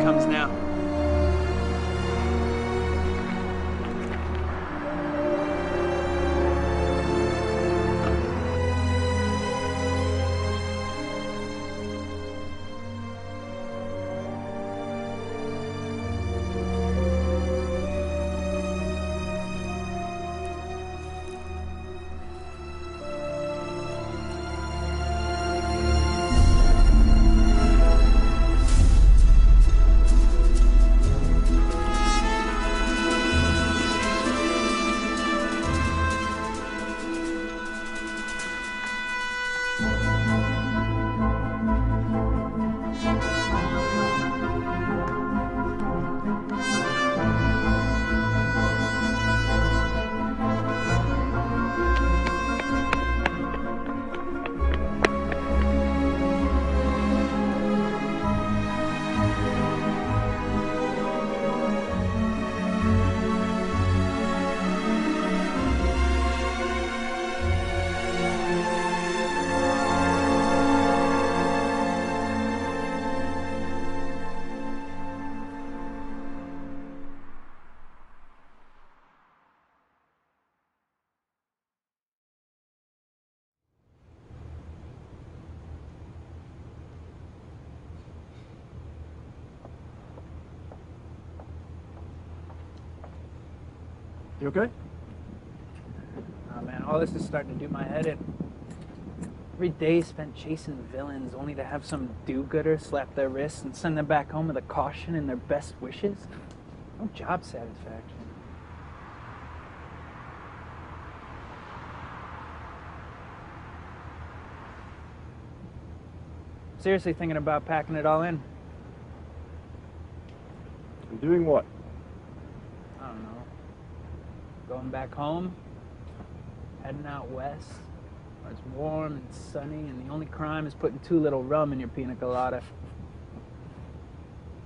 comes now. You okay? Oh man, all this is starting to do my head in. Every day spent chasing villains only to have some do-gooder slap their wrists and send them back home with a caution and their best wishes. No job satisfaction. Seriously thinking about packing it all in. And doing what? I don't know. Going back home, heading out west, where it's warm and sunny, and the only crime is putting too little rum in your pina colada.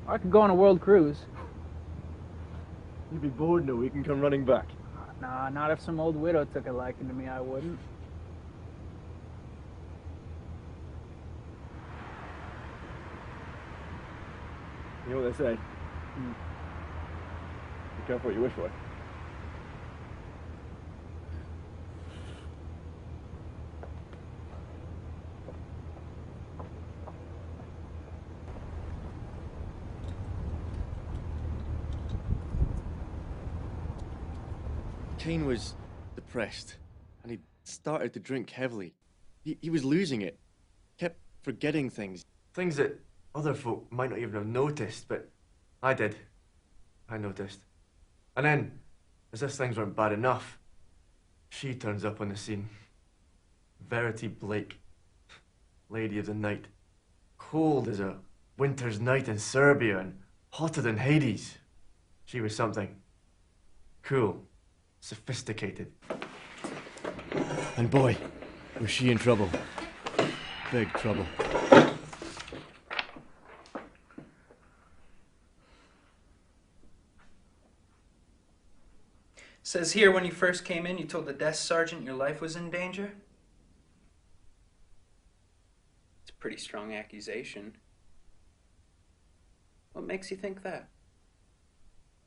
Or I could go on a world cruise. You'd be bored in a week and come running back. Nah, not if some old widow took a liking to me, I wouldn't. You know what they say? Be careful what you wish for. Kane was depressed, and he started to drink heavily. He was losing it. Kept forgetting things. Things that other folk might not even have noticed, but I did. I noticed. And then, as if things weren't bad enough, she turns up on the scene. Verity Blake, Lady of the Night. Cold as a winter's night in Serbia and hotter than Hades. She was something. Cool. Sophisticated. And boy, was she in trouble. Big trouble. Says here when you first came in, you told the desk sergeant your life was in danger. It's a pretty strong accusation. What makes you think that?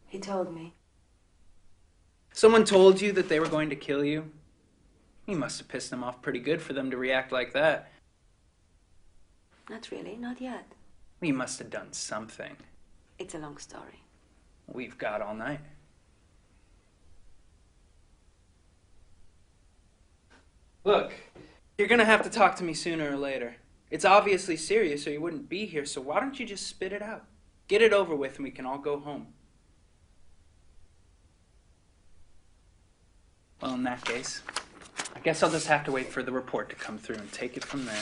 He told me. Someone told you that they were going to kill you? You must have pissed them off pretty good for them to react like that. Not really, not yet. You must have done something. It's a long story. We've got all night. Look, you're gonna have to talk to me sooner or later. It's obviously serious or you wouldn't be here, so why don't you just spit it out? Get it over with and we can all go home. Well, in that case, I guess I'll just have to wait for the report to come through and take it from there.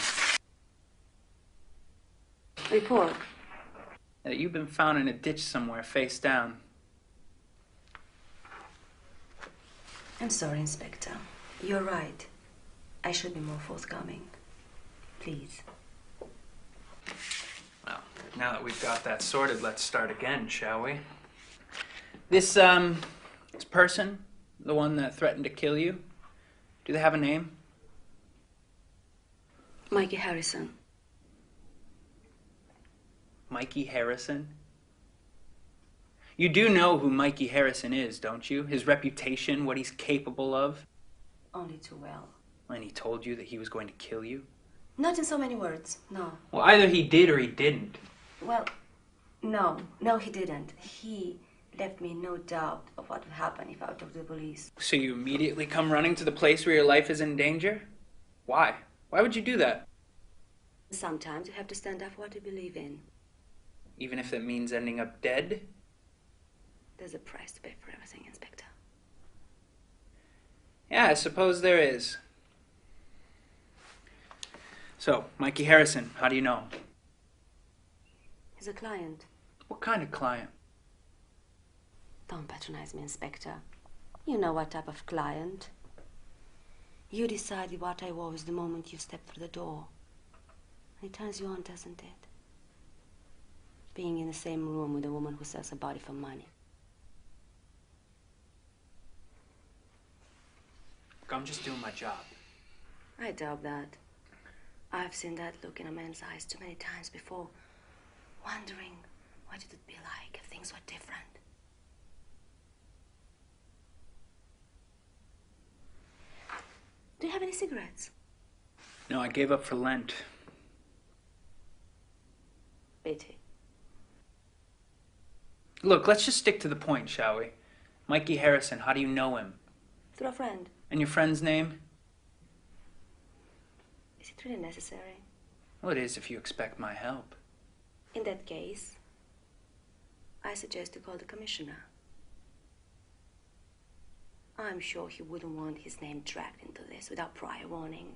Report? That you've been found in a ditch somewhere, face down. I'm sorry, Inspector. You're right. I should be more forthcoming. Please. Well, now that we've got that sorted, let's start again, shall we? This person, the one that threatened to kill you, do they have a name? Mikey Harrison. Mikey Harrison? You do know who Mikey Harrison is, don't you? His reputation, what he's capable of? Only too well. And he told you that he was going to kill you? Not in so many words, no. Well, either he did or he didn't. Well, no. No, he didn't. He left me no doubt of what would happen if I talked to the police. So you immediately come running to the place where your life is in danger? Why? Why would you do that? Sometimes you have to stand up for what you believe in. Even if it means ending up dead? There's a price to pay for everything, Inspector. Yeah, I suppose there is. So, Mikey Harrison, how do you know? He's a client. What kind of client? Don't patronize me, Inspector. You know what type of client. You decided what I was the moment you stepped through the door. And it turns you on, doesn't it? Being in the same room with a woman who sells her body for money. Look, I'm just doing my job. I doubt that. I've seen that look in a man's eyes too many times before, wondering what it would be like if things were different. Do you have any cigarettes? No, I gave up for Lent. Pity. Look, let's just stick to the point, shall we? Mikey Harrison, how do you know him? Through a friend. And your friend's name? Is it really necessary? Well, it is if you expect my help. In that case, I suggest you call the commissioner. I'm sure he wouldn't want his name dragged into this without prior warning.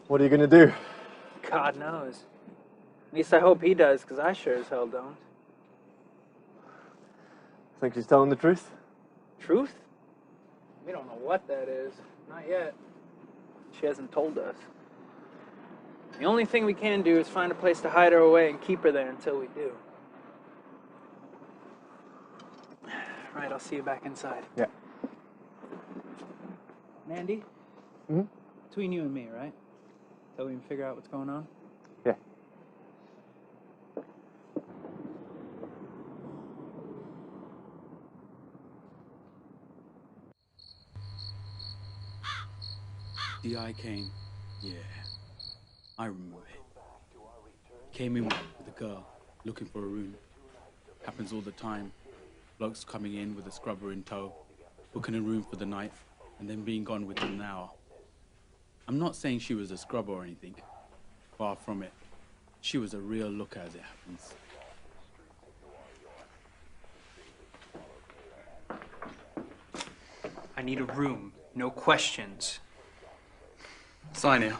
What are you gonna do? God knows. At least I hope he does, because I sure as hell don't. Think she's telling the truth? Truth? We don't know what that is. Not yet. She hasn't told us. The only thing we can do is find a place to hide her away and keep her there until we do. Right, I'll see you back inside. Yeah. Mandy? Mm-hmm. Between you and me, right? Till we can figure out what's going on? Yeah. The eye came. Yeah. I remember it. Came in with a girl, looking for a room. Happens all the time. Blokes coming in with a scrubber in tow, booking a room for the night, and then being gone within an hour. I'm not saying she was a scrubber or anything. Far from it. She was a real looker, as it happens. I need a room. No questions. Sign here.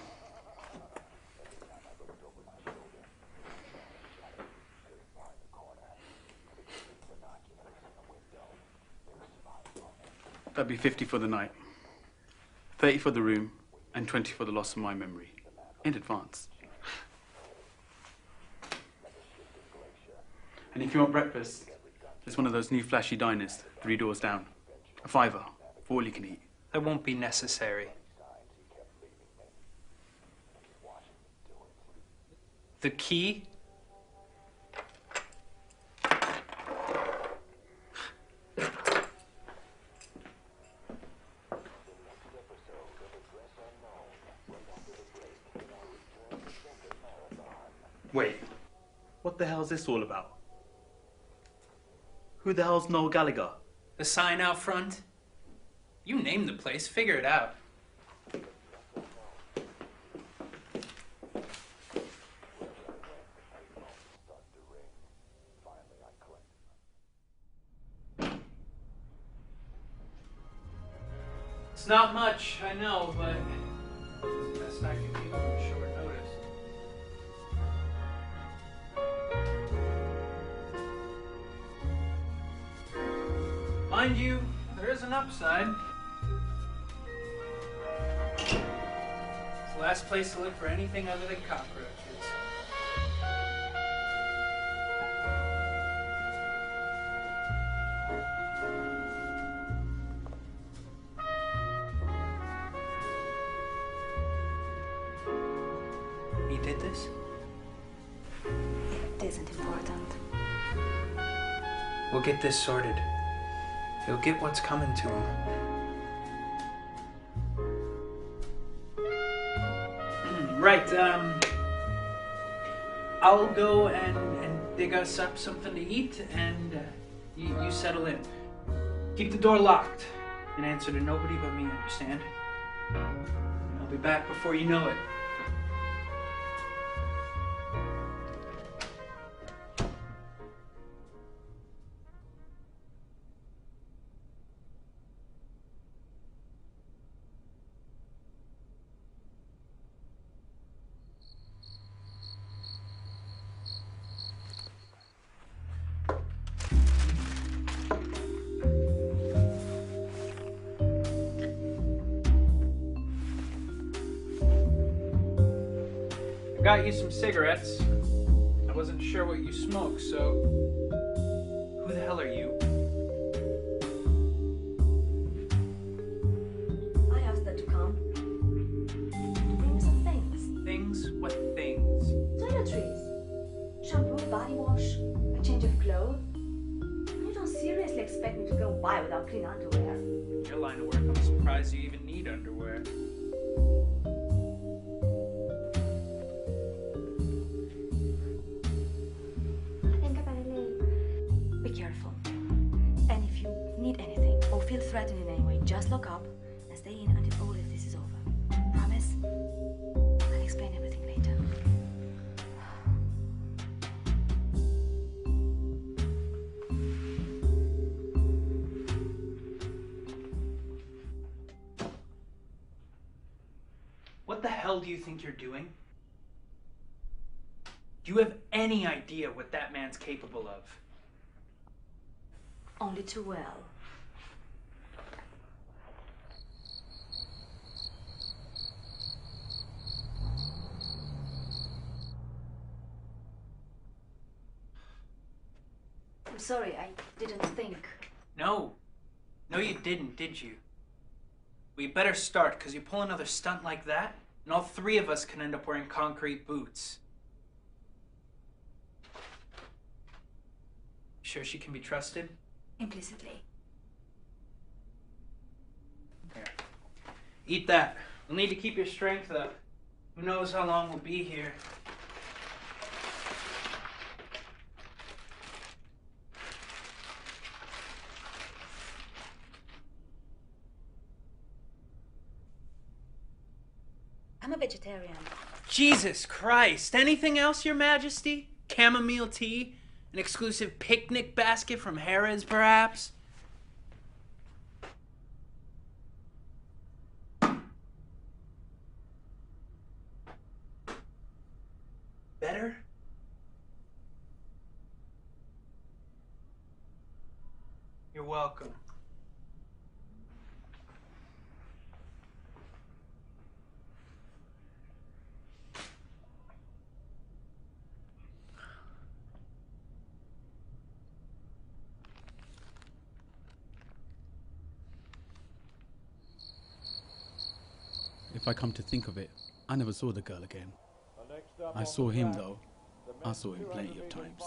That'd be 50 for the night, 30 for the room, and 20 for the loss of my memory. In advance. And if you want breakfast, there's one of those new flashy diners, 3 doors down. A $5 for all you can eat. That won't be necessary. The key? Wait, what the hell's this all about? Who the hell's Noel Gallagher? The sign out front? You name the place, figure it out. It's not much, I know, but it's the best I can do on short notice. Mind you, there is an upside. It's the last place to look for anything other than cockroaches. is? It isn't important. We'll get this sorted. He'll get what's coming to him. Right, I'll go and dig us up something to eat, and you settle in. Keep the door locked and answer to nobody but me, understand? I'll be back before you know it. Got you some cigarettes. I wasn't sure what you smoke, so who the hell are you? I asked her to come. Bring me some things. Things? What things? Toiletries. Shampoo, body wash, a change of clothes. You don't seriously expect me to go by without clean underwear. Your line of work, I'm surprised you even need underwear. Be careful. And if you need anything or feel threatened in any way, just look up and stay in until all of this is over. Promise? I'll explain everything later. What the hell do you think you're doing? Do you have any idea what that man's capable of? Only too well. I'm sorry, I didn't think. No. No, you didn't, did you? We better start, because you pull another stunt like that, and all three of us can end up wearing concrete boots. Sure she can be trusted? Implicitly. Here. Eat that. We'll need to keep your strength up. Who knows how long we'll be here. I'm a vegetarian. Jesus Christ! Anything else, Your Majesty? Chamomile tea? An exclusive picnic basket from Harrods, perhaps? Better? You're welcome. If I come to think of it, I never saw the girl again. I saw him though. I saw him plenty of times.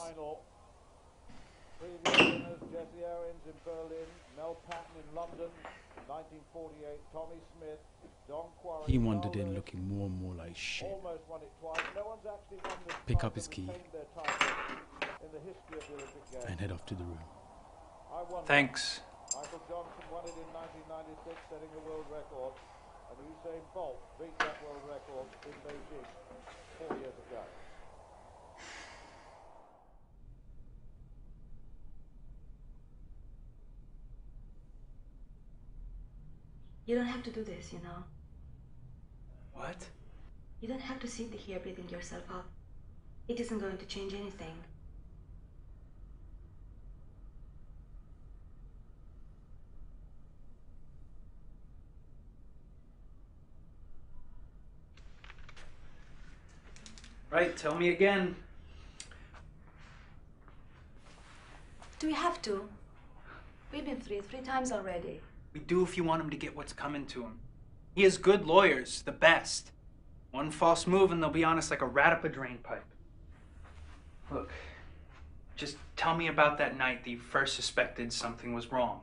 Previous winners, Jesse Owens in Berlin, Mel Patton in London, 1948, Tommy Smith, Don Quarry. He wandered in looking more and more like shit. Almost won it twice. No one's actually won this Pick twice up his and key retained their title in the history of the Olympic Games. and head off to the room. I won Thanks. it. Michael Johnson won it in 1996, setting a world record. And Usain Bolt beat that world record in Beijing 4 years ago. You don't have to do this, you know. What? You don't have to sit here beating yourself up. It isn't going to change anything. Right, tell me again. Do we have to? We've been three times already. We do if you want him to get what's coming to him. He has good lawyers, the best. One false move and they'll be on us like a rat up a drain pipe. Look, just tell me about that night that you first suspected something was wrong.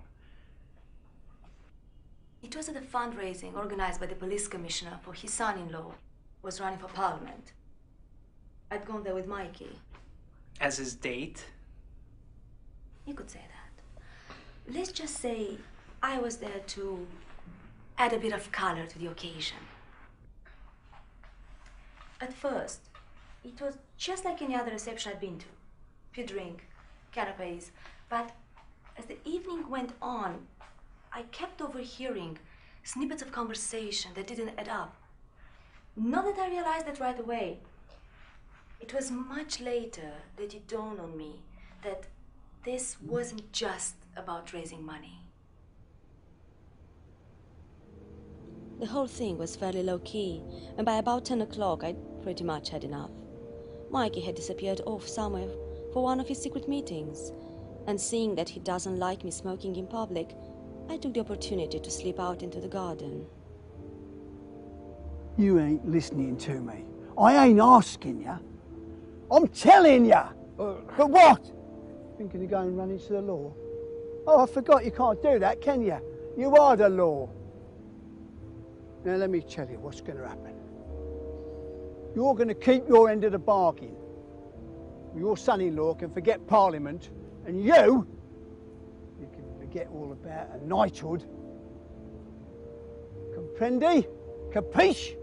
It was at a fundraising organized by the police commissioner for his son-in-law, who was running for parliament. I'd gone there with Mikey. As his date? You could say that. Let's just say I was there to add a bit of color to the occasion. At first, it was just like any other reception I'd been to. Few drink, canapes, but as the evening went on, I kept overhearing snippets of conversation that didn't add up. Not that I realized that right away. It was much later that it dawned on me that this wasn't just about raising money. The whole thing was fairly low-key, and by about 10 o'clock, I'd pretty much had enough. Mikey had disappeared off somewhere for one of his secret meetings, and seeing that he doesn't like me smoking in public, I took the opportunity to slip out into the garden. You ain't listening to me. I ain't asking you. I'm telling you. But what? Thinking of going running to the law? Oh, I forgot you can't do that, can you? You are the law. Now let me tell you what's going to happen. You're going to keep your end of the bargain. Your son-in-law can forget Parliament, and you can forget all about a knighthood. Comprendi? Capiche?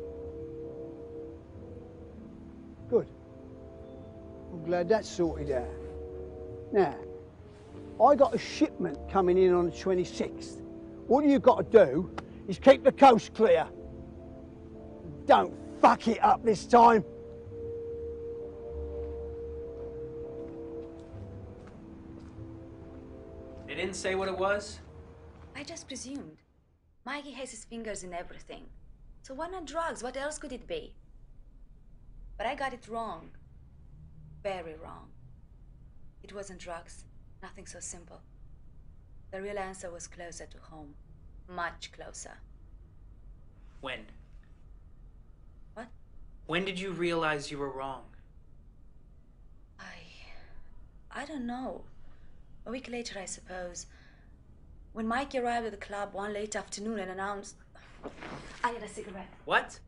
Good. I'm glad that's sorted out. Now, I got a shipment coming in on the 26th. All you've got to do is keep the coast clear. Don't fuck it up this time. They didn't say what it was? I just presumed. Mikey has his fingers in everything. So why not drugs? What else could it be? But I got it wrong. Very wrong. It wasn't drugs. Nothing so simple. The real answer was closer to home. Much closer. When? What? When did you realize you were wrong? I don't know. A week later, I suppose. When Mikey arrived at the club one late afternoon and announced... I need a cigarette. What?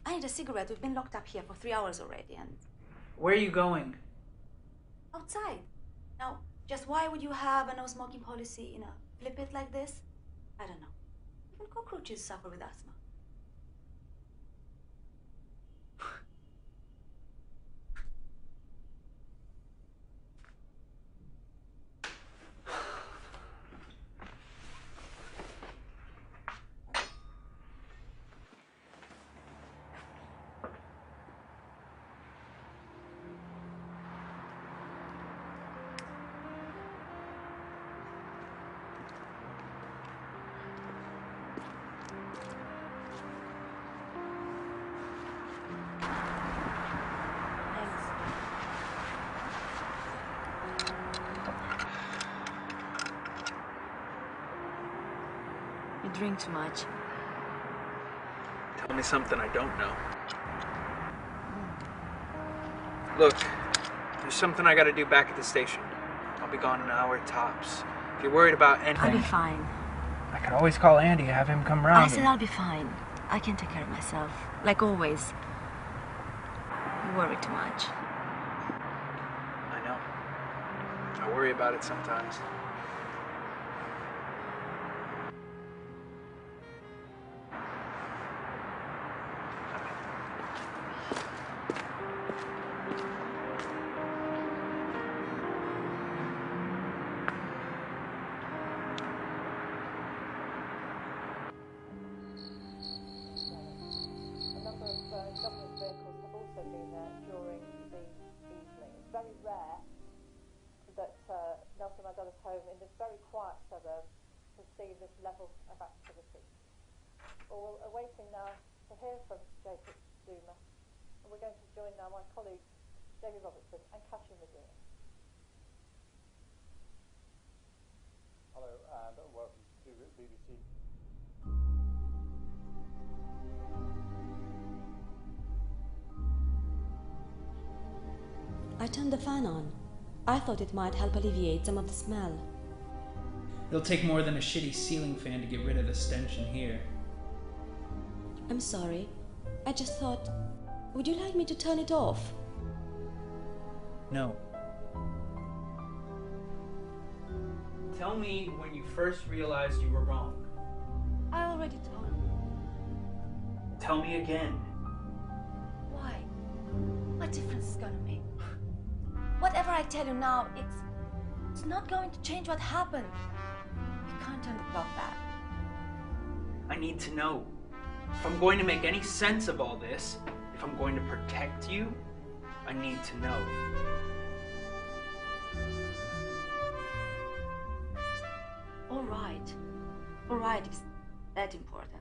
I need a cigarette. We've been locked up here for 3 hours already, and... Where are you going? Outside. Now, just why would you have a no-smoking policy in a flip it like this? I don't know. Even cockroaches suffer with asthma. You drink too much. Tell me something I don't know. Look, there's something I gotta do back at the station. I'll be gone an hour tops. If you're worried about anything... I'll be fine. I could always call Andy, have him come round. I said I'll be fine. I can take care of myself. Like always. You worry too much. I know. I worry about it sometimes. Hello and welcome to BBC. I turned the fan on. I thought it might help alleviate some of the smell. It'll take more than a shitty ceiling fan to get rid of the stench in here. I'm sorry. I just thought, would you like me to turn it off? No. Tell me when you first realized you were wrong. I already told you. Tell me again. Why? What difference is gonna make? Whatever I tell you now, it's not going to change what happened. You can't turn the clock back. I need to know. If I'm going to make any sense of all this, if I'm going to protect you, I need to know. All right, it's that important.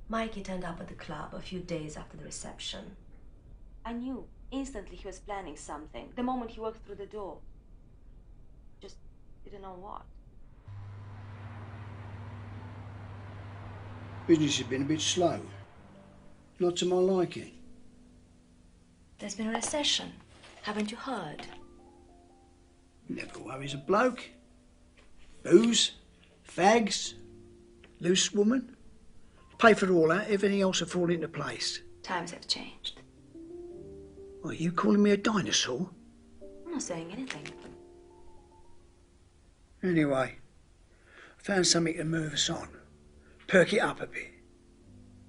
Mikey turned up at the club a few days after the reception. I knew instantly he was planning something the moment he walked through the door. Just didn't know what. Business has been a bit slow. Not to my liking. There's been a recession. Haven't you heard? Never worries a bloke. Booze, fags, loose woman. Pay for all that, everything else will fall into place. Times have changed. Are you calling me a dinosaur? I'm not saying anything. Anyway, I found something to move us on. Perk it up a bit.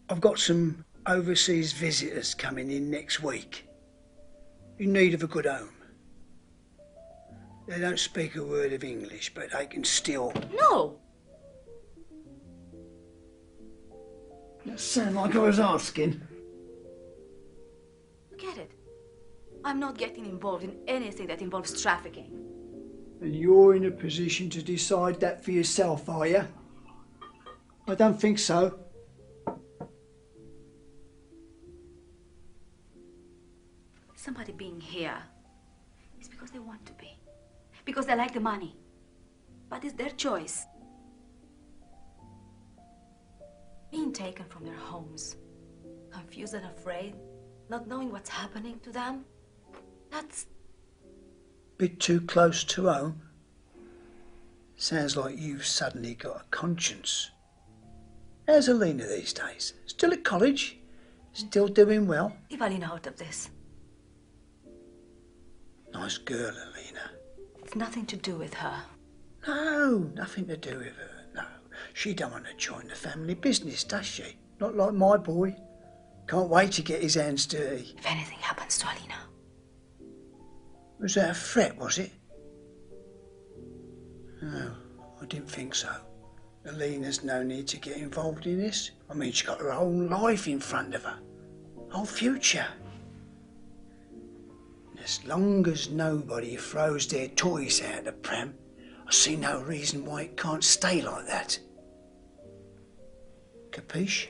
I've got some overseas visitors coming in next week. In need of a good home. They don't speak a word of English, but they can still... No! That sound like I was asking. Forget it. I'm not getting involved in anything that involves trafficking. And you're in a position to decide that for yourself, are you? I don't think so. Somebody being here is because they want to be. Because they like the money. But it's their choice. Being taken from their homes, confused and afraid, not knowing what's happening to them, that's... Bit too close to home. Sounds like you've suddenly got a conscience. How's Alina these days? Still at college? Still doing well? Leave Alina out of this. Nice girl, Alina. It's nothing to do with her. No, nothing to do with her, no. She don't want to join the family business, does she? Not like my boy. Can't wait to get his hands dirty. If anything happens to Alina. Was that a threat, was it? No, I didn't think so. Alina's no need to get involved in this. I mean, she's got her whole life in front of her. Whole future. And as long as nobody throws their toys out the pram, I see no reason why it can't stay like that. Capiche?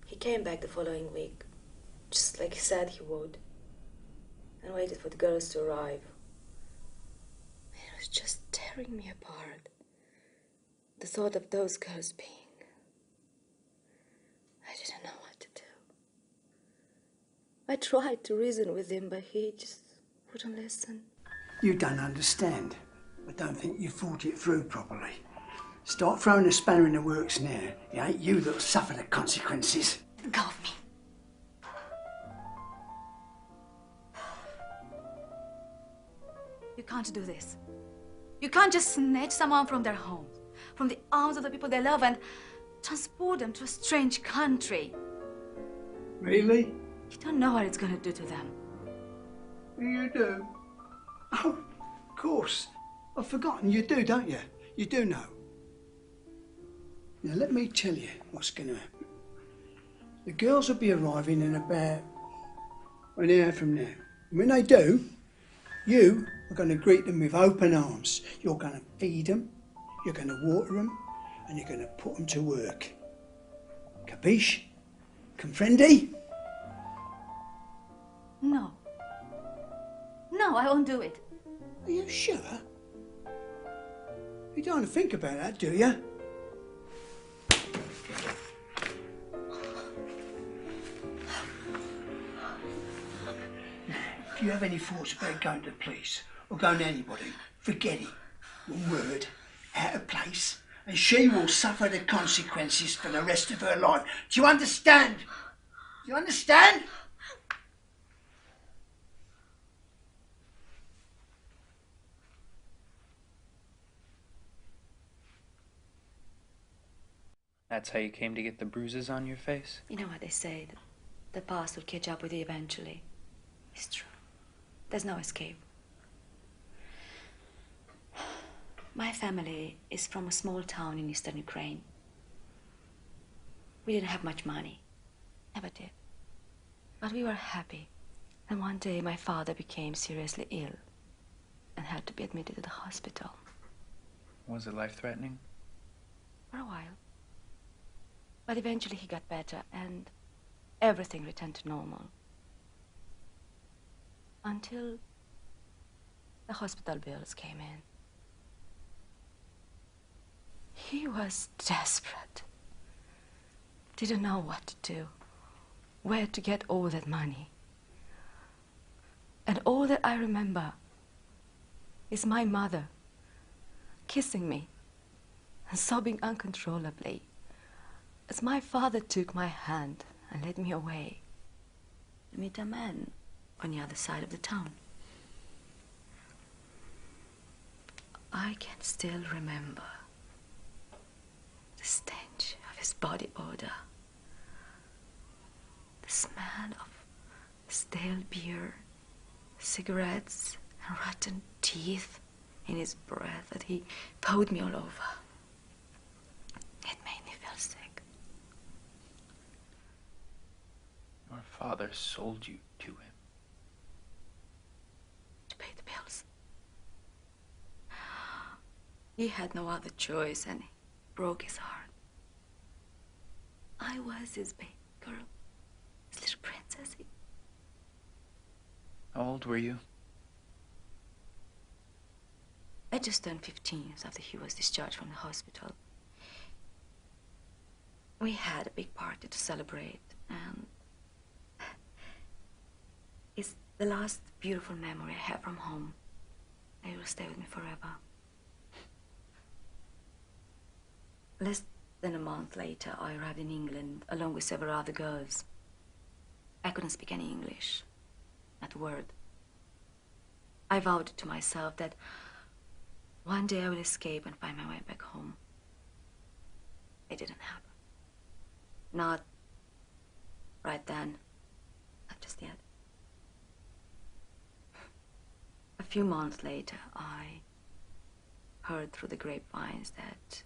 He came back the following week, just like he said he would, and waited for the girls to arrive. It was just tearing me apart. The thought of those girls being... I didn't know what to do. I tried to reason with him, but he just wouldn't listen. You don't understand. I don't think you thought it through properly. Start throwing a spanner in the works now. It ain't you that'll suffer the consequences. Go of me. You can't do this. You can't just snatch someone from their homes, from the arms of the people they love, and transport them to a strange country. Really? You don't know what it's gonna do to them. You do? Oh, of course. I've forgotten. You do, don't you? You do know. Now, let me tell you what's going to happen. The girls will be arriving in about an hour from now. And when they do, you are going to greet them with open arms. You're going to feed them, you're going to water them, and you're going to put them to work. Capiche? Comprendi? No. No, I won't do it. Are you sure? You don't want to think about that, do you? If you have any thoughts about going to the police or going to anybody, forget it. One word, out of place, and she will suffer the consequences for the rest of her life. Do you understand? Do you understand? That's how you came to get the bruises on your face? You know what they say, that the past will catch up with you eventually. It's true. There's no escape. My family is from a small town in eastern Ukraine. We didn't have much money. Never did. But we were happy. And one day my father became seriously ill and had to be admitted to the hospital. Was it life-threatening? For a while. But eventually he got better and everything returned to normal. Until the hospital bills came in. He was desperate. Didn't know what to do, where to get all that money. And all that I remember is my mother kissing me and sobbing uncontrollably as my father took my hand and led me away to meet a man on the other side of the town. I can still remember the stench of his body odor, the smell of stale beer, cigarettes, and rotten teeth in his breath that he poured me all over. It made me feel sick. Your father sold you to him. To pay the bills. He had no other choice and he broke his heart. I was his baby girl, his little princess. How old were you? I just turned 15 after he was discharged from the hospital. We had a big party to celebrate, and it's the last beautiful memory I have from home. It will stay with me forever. Less than a month later, I arrived in England along with several other girls. I couldn't speak any English, not a word. I vowed to myself that one day I will escape and find my way back home. It didn't happen. Not right then, not just yet. A few months later, I heard through the grapevines that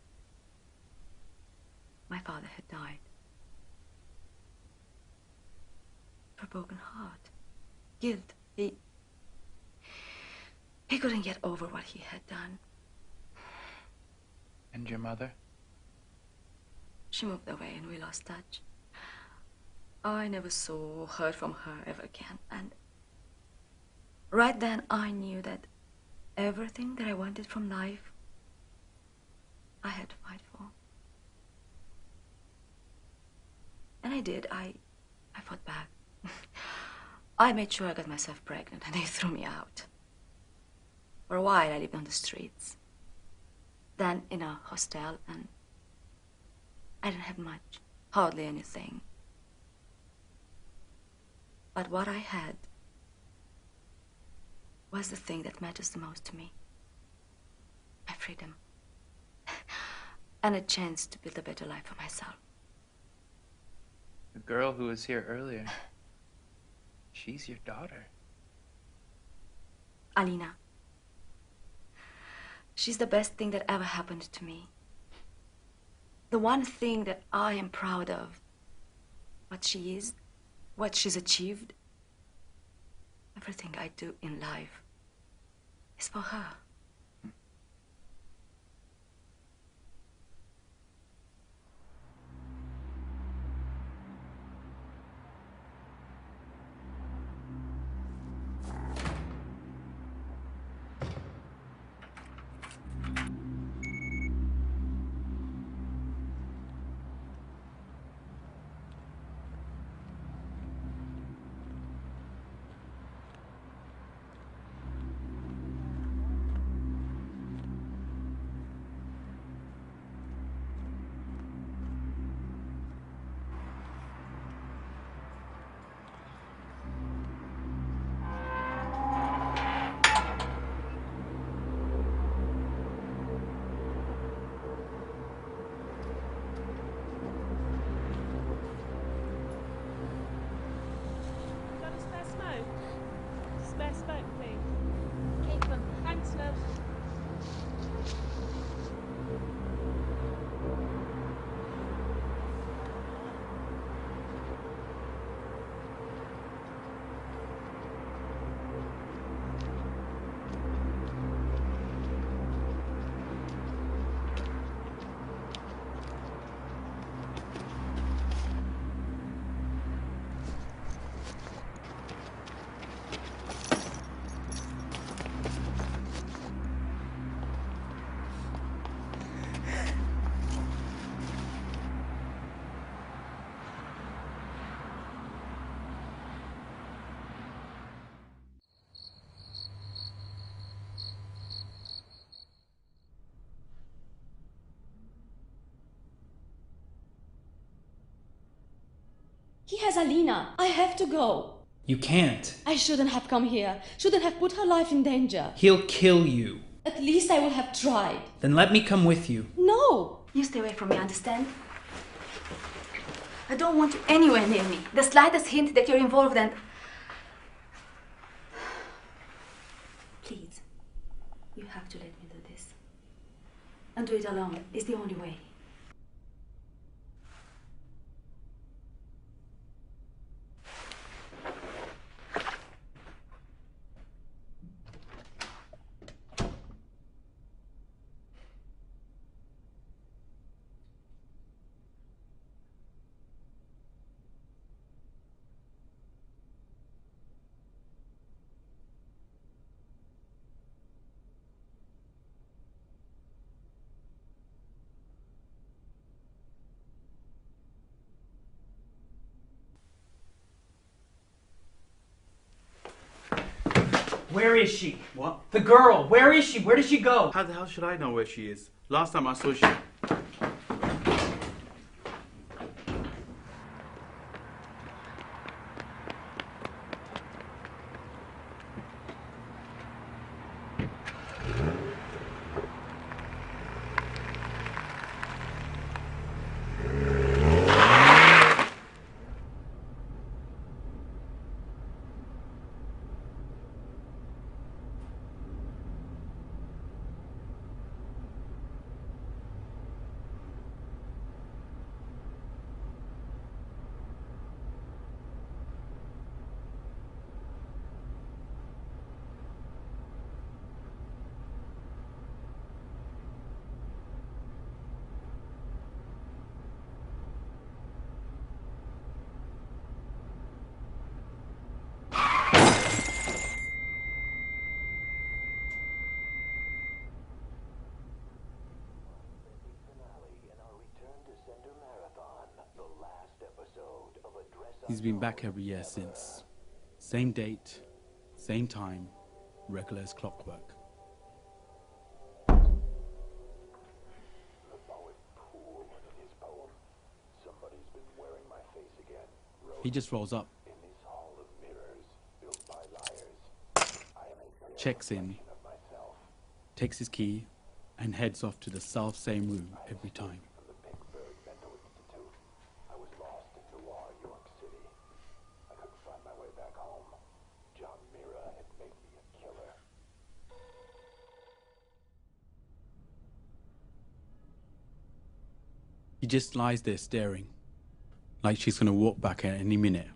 my father had died. For a broken heart. Guilt. He couldn't get over what he had done. And your mother? She moved away and we lost touch. I never saw or heard from her ever again. And right then I knew that everything that I wanted from life, I had to fight for. And I did. I fought back. I made sure I got myself pregnant and they threw me out. For a while I lived on the streets. Then in a hostel, and I didn't have much, hardly anything. But what I had was the thing that matters the most to me. My freedom. And a chance to build a better life for myself. The girl who was here earlier, she's your daughter. Alina. She's the best thing that ever happened to me. The one thing that I am proud of. What she is, what she's achieved. Everything I do in life is for her. has Alina. I have to go. You can't. I shouldn't have come here. Shouldn't have put her life in danger. He'll kill you. At least I will have tried. Then let me come with you. No. You stay away from me, understand? I don't want you anywhere near me. The slightest hint that you're involved and... Please, you have to let me do this. And do it alone. It's the only way. Where is she? What? The girl. Where is she? Where did she go? How the hell should I know where she is? Last time I saw she... He's been back every year since. Same date, same time, regular as clockwork. He just rolls up, checks in, takes his key, and heads off to the self-same room every time. He just lies there staring, like she's going to walk back at any minute,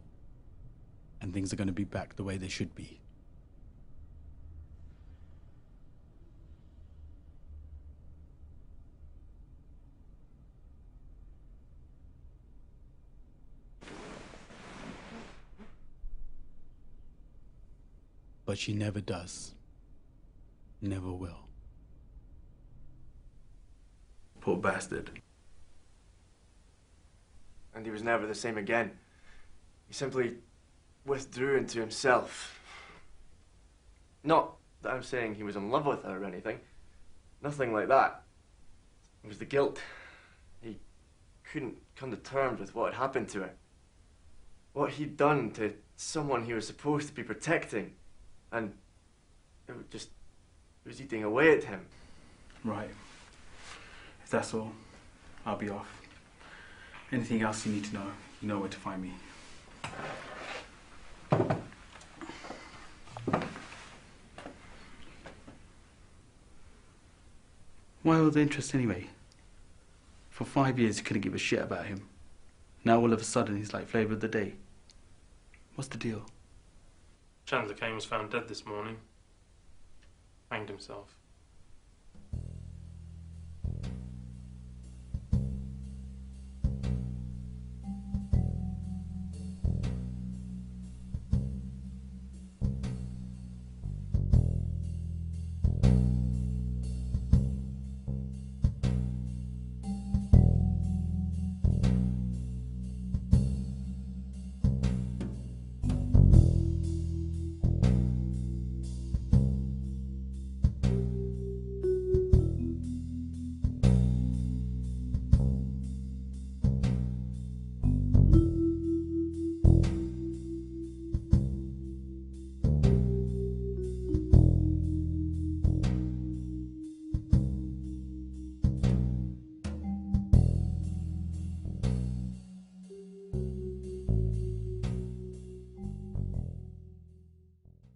and things are going to be back the way they should be. But she never does. Never will. Poor bastard. And he was never the same again. He simply withdrew into himself. Not that I'm saying he was in love with her or anything. Nothing like that. It was the guilt. He couldn't come to terms with what had happened to her. What he'd done to someone he was supposed to be protecting. And it was eating away at him. Right. If that's all, I'll be off. Anything else you need to know, you know where to find me. Why all the interest anyway? For 5 years you couldn't give a shit about him. Now all of a sudden he's like flavour of the day. What's the deal? Chandler Kane was found dead this morning. Hanged himself.